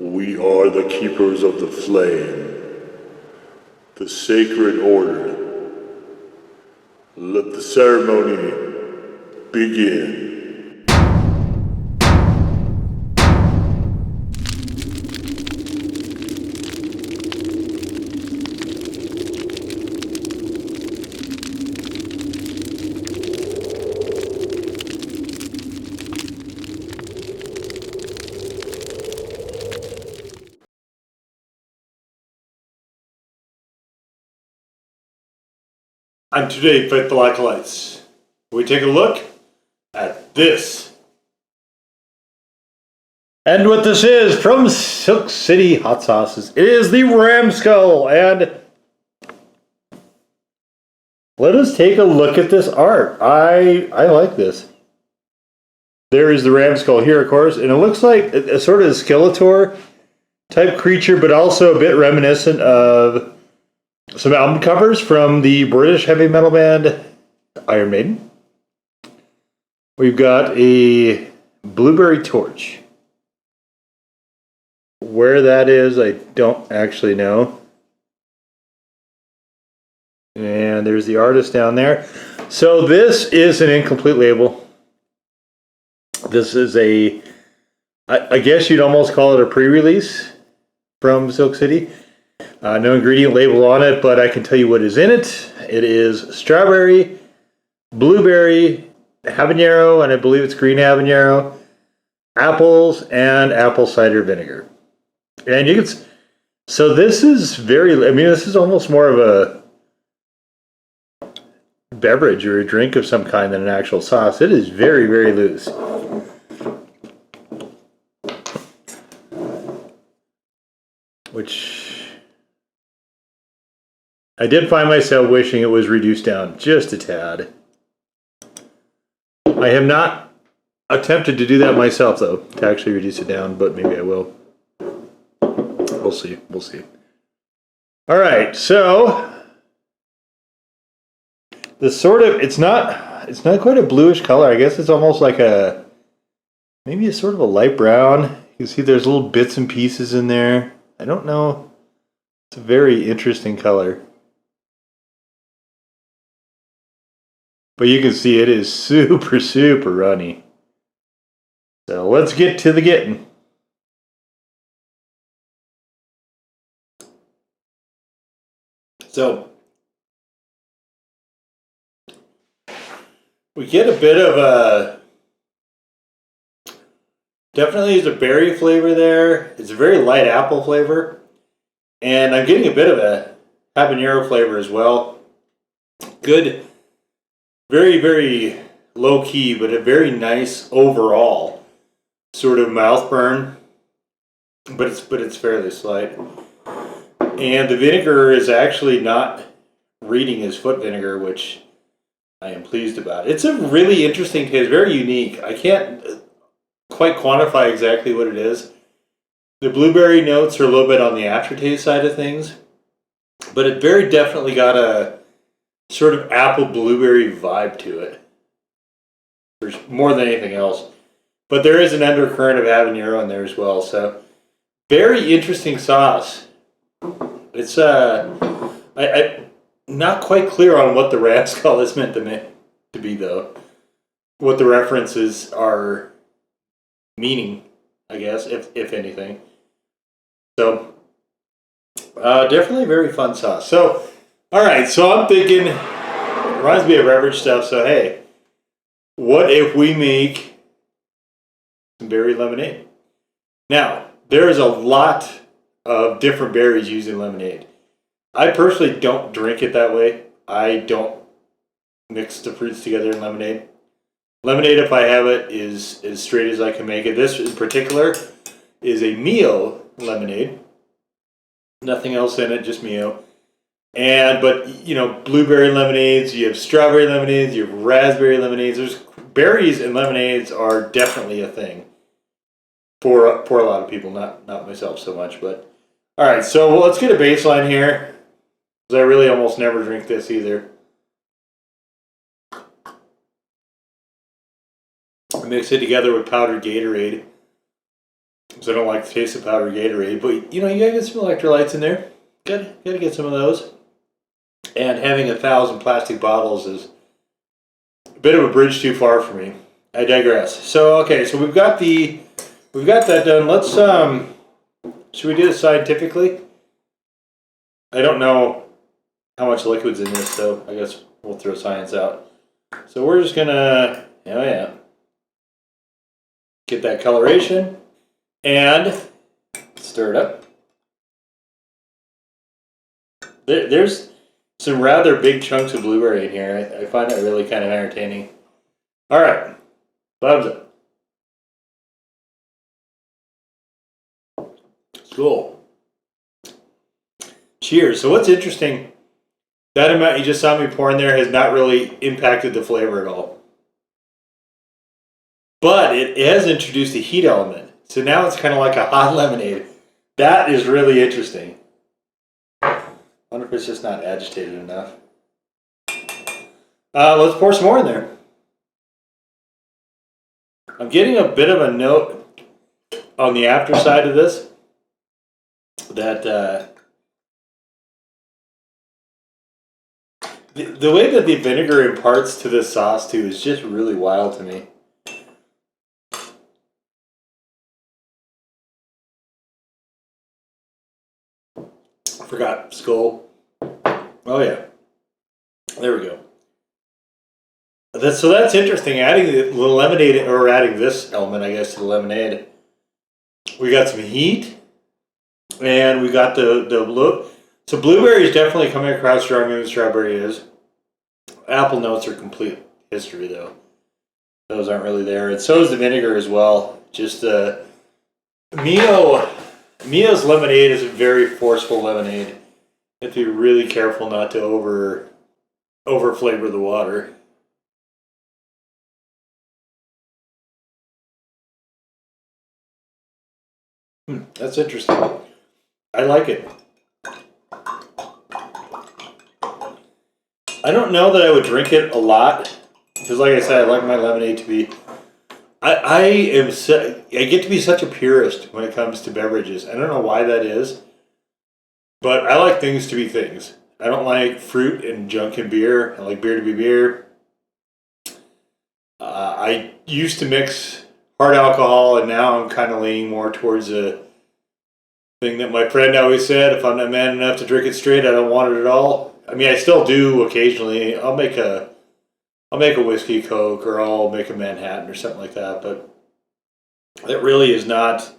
We are the keepers of the flame, the sacred order. Let the ceremony begin. And today, Faithful Acolytes, we take a look at this. And what this is from Silk City Hot Sauces, it is the Ram Skull. And let us take a look at this art. I like this. There is the Ram Skull here, of course, and it looks like a sort of Skeletor type creature, but also a bit reminiscent of some album covers from the British heavy metal band Iron Maiden. We've got a blueberry torch. Where that is, I don't actually know. And there's the artist down there. So this is an incomplete label. This is I guess you'd almost call it a pre-release from Silk City. No ingredient label on it, but I can tell you what is in it. It is strawberry, blueberry, habanero, and I believe it's green habanero, apples, and apple cider vinegar. And you can, so this is this is almost more of a beverage or a drink of some kind than an actual sauce. It is very, very loose. Which I did find myself wishing it was reduced down just a tad. I have not attempted to do that myself, though, to actually reduce it down, but maybe I will. We'll see. We'll see. All right, so this it's not quite a bluish color. I guess it's almost like maybe a sort of a light brown. You can see there's little bits and pieces in there. I don't know. It's a very interesting color. But you can see it is super, super runny. So let's get to the getting. So we get a bit of definitely is a berry flavor there. It's a very light apple flavor. And I'm getting a bit of a habanero flavor as well. Good. Very, very low key, but a very nice overall sort of mouth burn. But it's fairly slight. And the vinegar is actually not reading as foot vinegar, which I am pleased about. It's a really interesting taste, very unique. I can't quite quantify exactly what it is. The blueberry notes are a little bit on the aftertaste side of things, but it very definitely got a sort of apple blueberry vibe to it. There's more than anything else. But there is an undercurrent of habanero in there as well. So very interesting sauce. It's I'm not quite clear on what the Ram Skull is meant to be though. What the references are meaning, I guess, if anything. So definitely very fun sauce. So alright, so I'm thinking, it reminds me of beverage stuff, so hey, what if we make some berry lemonade? Now, there is a lot of different berries used in lemonade. I personally don't drink it that way. I don't mix the fruits together in lemonade. Lemonade, if I have it, is as straight as I can make it. This in particular is a Mio lemonade. Nothing else in it, just Mio. But you know, blueberry lemonades, you have strawberry lemonades, you have raspberry lemonades. There's berries and lemonades are definitely a thing for a lot of people, not myself so much. But all right, so let's get a baseline here, because I really almost never drink this either. Mix it together with powdered Gatorade. because I don't like the taste of powdered Gatorade. But you gotta get some electrolytes in there. Gotta get some of those. And having 1,000 plastic bottles is a bit of a bridge too far for me. I digress. So okay, so we've got that done. Let's should we do this scientifically? I don't know how much liquid's in this, so I guess we'll throw science out. So we're just gonna get that coloration and stir it up. There's some rather big chunks of blueberry in here. I find that really kind of entertaining. All right, thumbs up. Cool. Cheers. So what's interesting, that amount you just saw me pour in there has not really impacted the flavor at all. But it has introduced a heat element. So now it's kind of like a hot lemonade. That is really interesting. I wonder if it's just not agitated enough. Let's pour some more in there. I'm getting a bit of a note on the after side of this that the way that the vinegar imparts to this sauce too is just really wild to me. I forgot skull. Oh yeah, there we go. So that's interesting. Adding the lemonade, or adding this element, I guess, to the lemonade. We got some heat, and we got the blue. So blueberry is definitely coming across stronger than strawberry is. Apple notes are complete history, though. Those aren't really there, and so is the vinegar as well. Just Mio's lemonade is a very forceful lemonade. You have to be really careful not to over flavor the water. That's interesting. I like it. I don't know that I would drink it a lot because, like I said, I like my lemonade to be. I get to be such a purist when it comes to beverages. I don't know why that is, but I like things to be things. I don't like fruit and junk in beer. I like beer to be beer. I used to mix hard alcohol, and now I'm kind of leaning more towards a thing that my friend always said: if I'm not man enough to drink it straight, I don't want it at all. I mean, I still do occasionally. I'll make a whiskey Coke, or I'll make a Manhattan or something like that, but that really is not,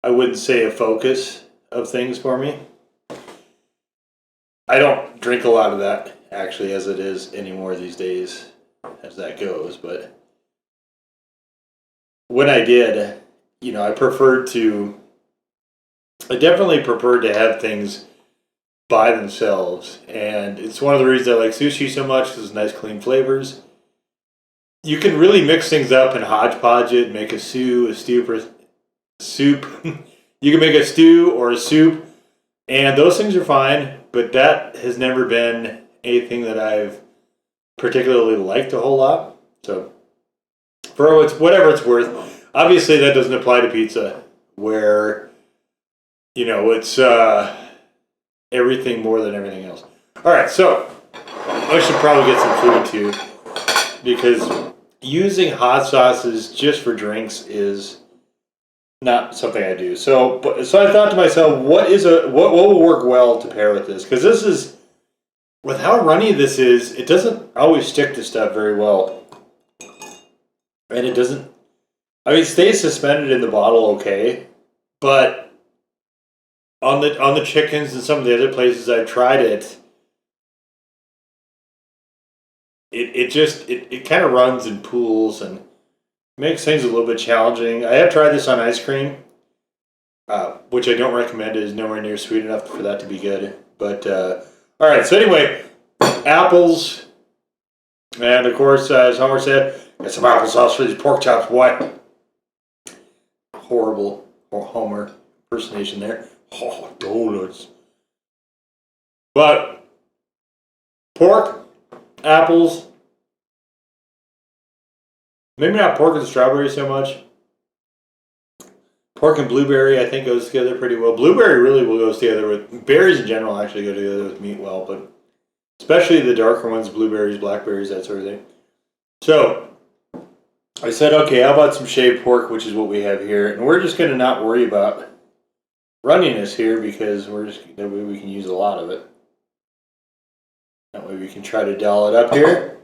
I wouldn't say, a focus of things for me. I don't drink a lot of that, actually, as it is anymore these days, as that goes, but when I did, I definitely preferred to have things by themselves, and it's one of the reasons I like sushi so much, because it's nice clean flavors. You can really mix things up and hodgepodge it, make a soup. You can make a stew or a soup, and those things are fine, but that has never been anything that I've particularly liked a whole lot. So for whatever it's worth, obviously that doesn't apply to pizza, where it's everything more than everything else. All right, so I should probably get some food too, because using hot sauces just for drinks is not something I do. So I thought to myself, what will work well to pair with this? Because this is, with how runny this is, it doesn't always stick to stuff very well, and it doesn't. I mean, it stays suspended in the bottle okay, but on the chickens and some of the other places I've tried it, it kind of runs and pools and makes things a little bit challenging. I have tried this on ice cream, which I don't recommend. It is nowhere near sweet enough for that to be good. But all right, so anyway, apples, and of course, as Homer said, get some applesauce for these pork chops, boy. Horrible Homer impersonation there. Oh, donuts. But pork, apples, maybe not pork and strawberries so much. Pork and blueberry, I think, goes together pretty well. Blueberry really will goes together with berries in general. Actually, go together with meat well, but especially the darker ones, blueberries, blackberries, that sort of thing. So I said, okay, how about some shaved pork, which is what we have here, and we're just going to not worry about running this here because that way we can use a lot of it. That way we can try to dial it up here.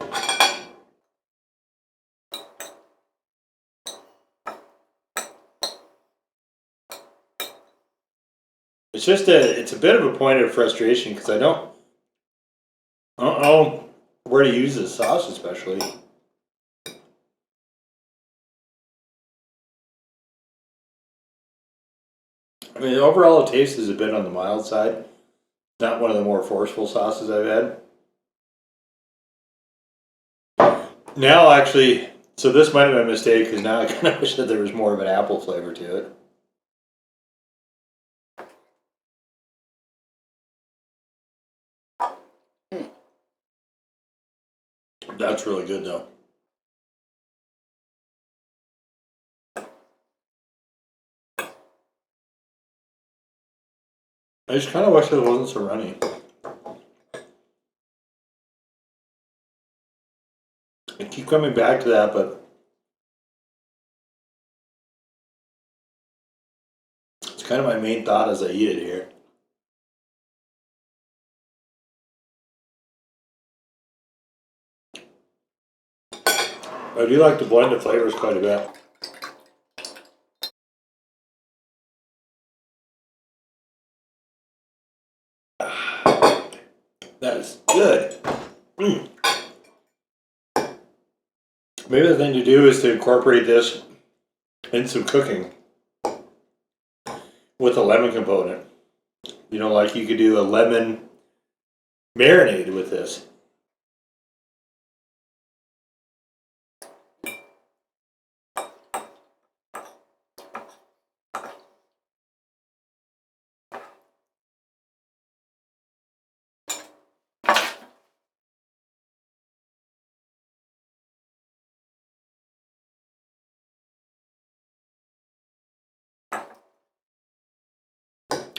It's a bit of a point of frustration because I don't know where to use this sauce especially. I mean, overall the taste is a bit on the mild side. Not one of the more forceful sauces I've had. Now actually, so this might have been a mistake because now I kind of wish that there was more of an apple flavor to it. That's really good though. I just kind of wish it wasn't so runny. I keep coming back to that, but it's kind of my main thought as I eat it here. I do like to blend the flavors quite a bit. That is good. Maybe the thing to do is to incorporate this in some cooking with a lemon component. You know, like you could do a lemon marinade with this.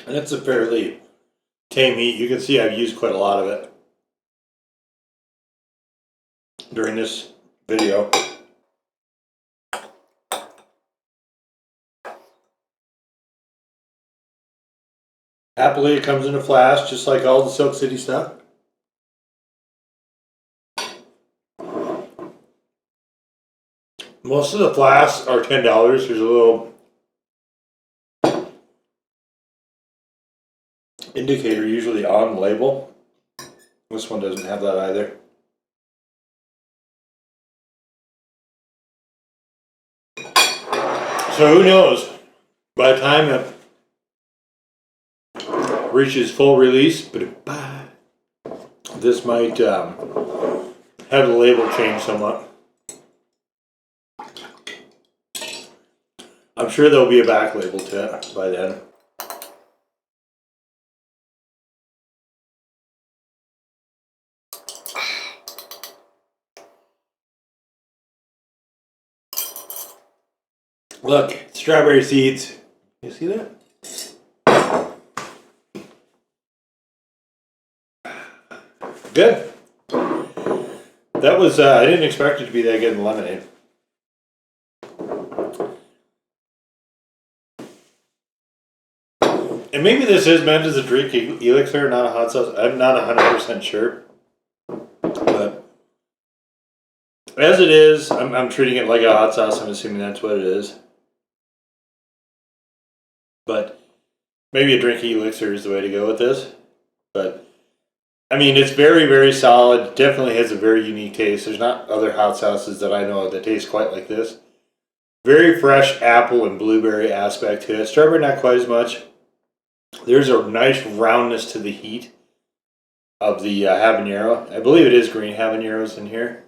And it's a fairly tame heat. You can see I've used quite a lot of it during this video. Happily, it comes in a flask, just like all the Silk City stuff. Most of the flasks are $10. There's a little indicator usually on the label. This one doesn't have that either. So who knows? By the time it reaches full release, this might have the label change somewhat. I'm sure there'll be a back label to it by then. Look, strawberry seeds. You see that? Good. That was, I didn't expect it to be that good in lemonade. And maybe this is meant as a drink elixir, not a hot sauce. I'm not 100% sure. But as it is, I'm treating it like a hot sauce. I'm assuming that's what it is. But maybe a drink elixir is the way to go with this. But I mean, it's very, very solid. Definitely has a very unique taste. There's not other hot sauces that I know of that taste quite like this. Very fresh apple and blueberry aspect to it. Strawberry, not quite as much. There's a nice roundness to the heat of the habanero. I believe it is green habaneros in here,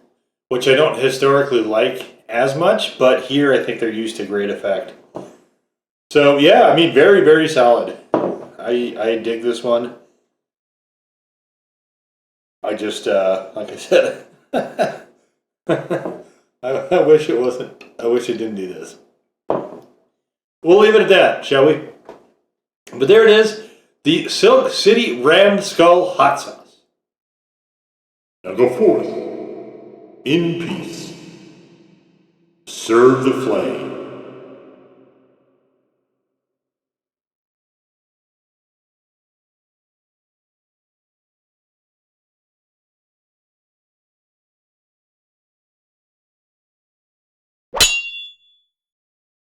which I don't historically like as much, but here I think they're used to great effect. So yeah, I mean, very, very solid. I dig this one. I just, like I said, I wish it wasn't, I wish it didn't do this. we'll leave it at that, shall we? But there it is, the Silk City Ram Skull Hot Sauce. Now go forth in peace. Serve the flame.